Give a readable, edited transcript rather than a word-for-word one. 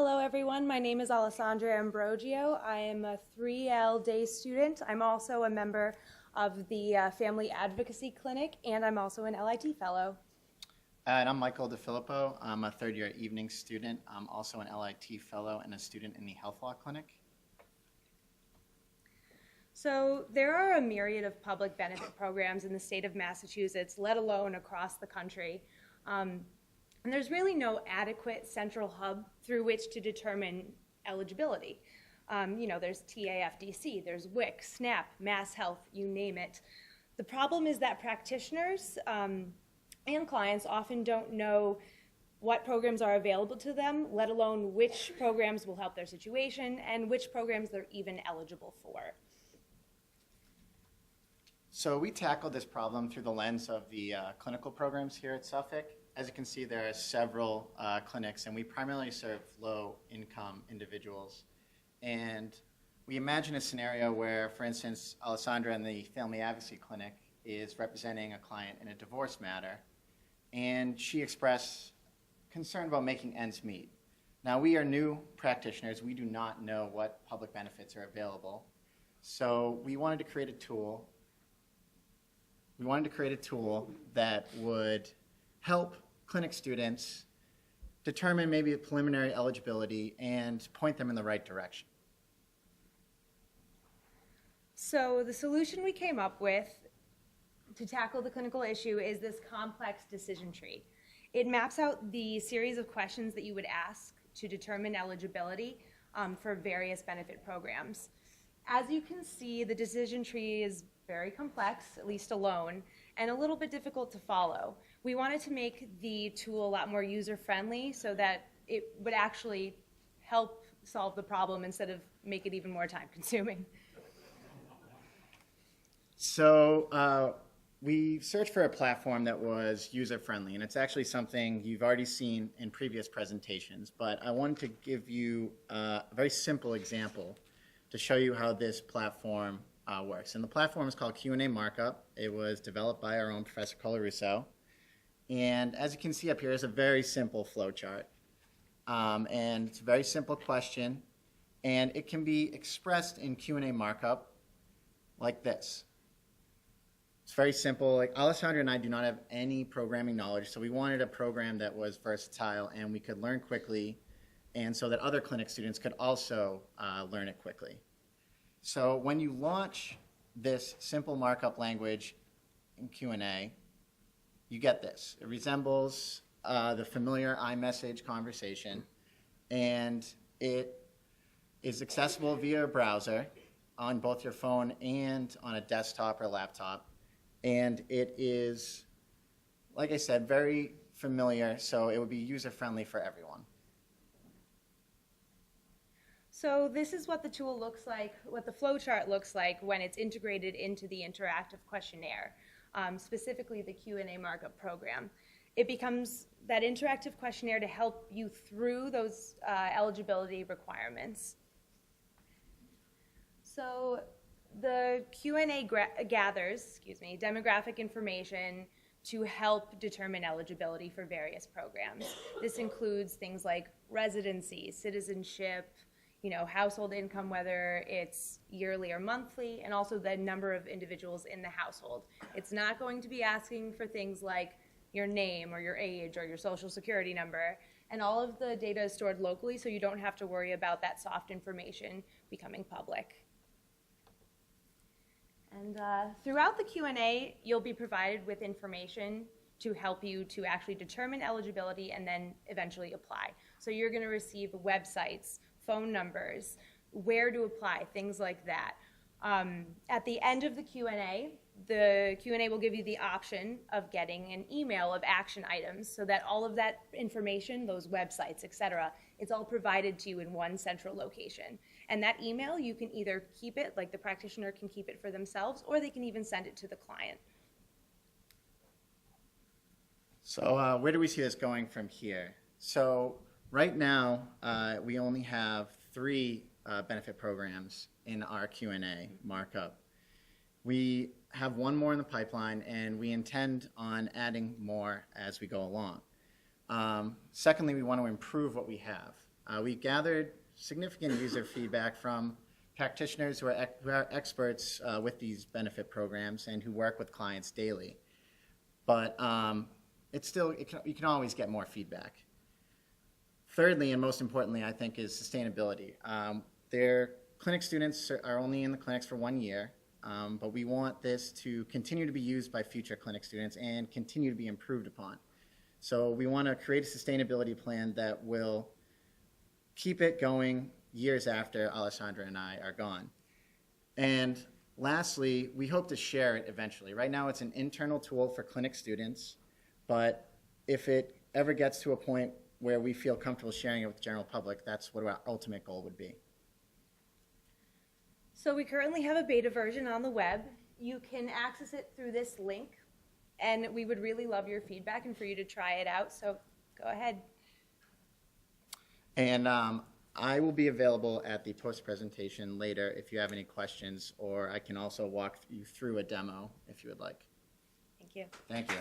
Hello everyone, my name is Alessandra Ambrogio. I am a 3L day student. I'm also a member of the Family Advocacy Clinic, and I'm also an LIT fellow. And I'm Michael DeFilippo. I'm a third-year evening student. I'm also an LIT fellow and a student in the Health Law Clinic. So there are a myriad of public benefit programs in the state of Massachusetts, let alone across the country. And there's really no adequate central hub through which to determine eligibility. There's TAFDC, there's WIC, SNAP, Mass Health, you name it. The problem is that practitioners and clients often don't know what programs are available to them, let alone which programs will help their situation and which programs they're even eligible for. So we tackled this problem through the lens of the clinical programs here at Suffolk. As you can see, there are several clinics, and we primarily serve low-income individuals. And we imagine a scenario where, for instance, Alessandra in the Family Advocacy Clinic is representing a client in a divorce matter, and she expressed concern about making ends meet. Now, we are new practitioners. We do not know what public benefits are available. So we wanted to create a tool. We wanted to create a tool that would help clinic students determine maybe a preliminary eligibility and point them in the right direction. So the solution we came up with to tackle the clinical issue is this complex decision tree. It maps out the series of questions that you would ask to determine eligibility for various benefit programs. As you can see, the decision tree is very complex, at least alone, and a little bit difficult to follow. We wanted to make the tool a lot more user-friendly so that it would actually help solve the problem instead of make it even more time-consuming. So we searched for a platform that was user-friendly, and it's actually something you've already seen in previous presentations, but I wanted to give you a very simple example to show you how this platform works. And the platform is called Q&A Markup. It was developed by our own Professor Colarusso. And as you can see up here, it's a very simple flow chart. And it's a very simple question. And it can be expressed in Q&A Markup like this. It's very simple. Like Alessandra and I do not have any programming knowledge, so we wanted a program that was versatile and we could learn quickly, and so that other clinic students could also learn it quickly. So when you launch this simple markup language in Q&A, you get this. It resembles the familiar iMessage conversation, and it is accessible via a browser on both your phone and on a desktop or laptop. And it is, like I said, very familiar, so it would be user-friendly for everyone. So this is what the tool looks like, what the flowchart looks like when it's integrated into the interactive questionnaire, specifically the Q&A markup program. It becomes that interactive questionnaire to help you through those eligibility requirements. So the Q&A gathers, demographic information to help determine eligibility for various programs. This includes things like residency, citizenship, household income, whether it's yearly or monthly, and also the number of individuals in the household. It's not going to be asking for things like your name or your age or your social security number, and all of the data is stored locally, so you don't have to worry about that soft information becoming public. And throughout the Q&A, you'll be provided with information to help you to actually determine eligibility and then eventually apply. So you're going to receive websites, phone numbers, where to apply, things like that. At the end of the Q&A will give you the option of getting an email of action items so that all of that information, those websites, etc., it's all provided to you in one central location. And that email, you can either keep it, like the practitioner can keep it for themselves, or they can even send it to the client. So where do we see this going from here? So right now, we only have 3 benefit programs in our Q&A markup. We have one more in the pipeline, and we intend on adding more as we go along. Secondly, we want to improve what we have. We gathered significant user feedback from practitioners who are experts with these benefit programs and who work with clients daily. But you can always get more feedback. Thirdly, and most importantly, I think, is sustainability. Their clinic students are only in the clinics for 1 year, but we want this to continue to be used by future clinic students and continue to be improved upon. So we want to create a sustainability plan that will keep it going years after Alessandra and I are gone. And lastly, we hope to share it eventually. Right now, it's an internal tool for clinic students, but if it ever gets to a point where we feel comfortable sharing it with the general public, that's what our ultimate goal would be. So we currently have a beta version on the web. You can access it through this link, and we would really love your feedback and for you to try it out, so go ahead. And I will be available at the post-presentation later if you have any questions, or I can also walk you through a demo if you would like. Thank you. Thank you.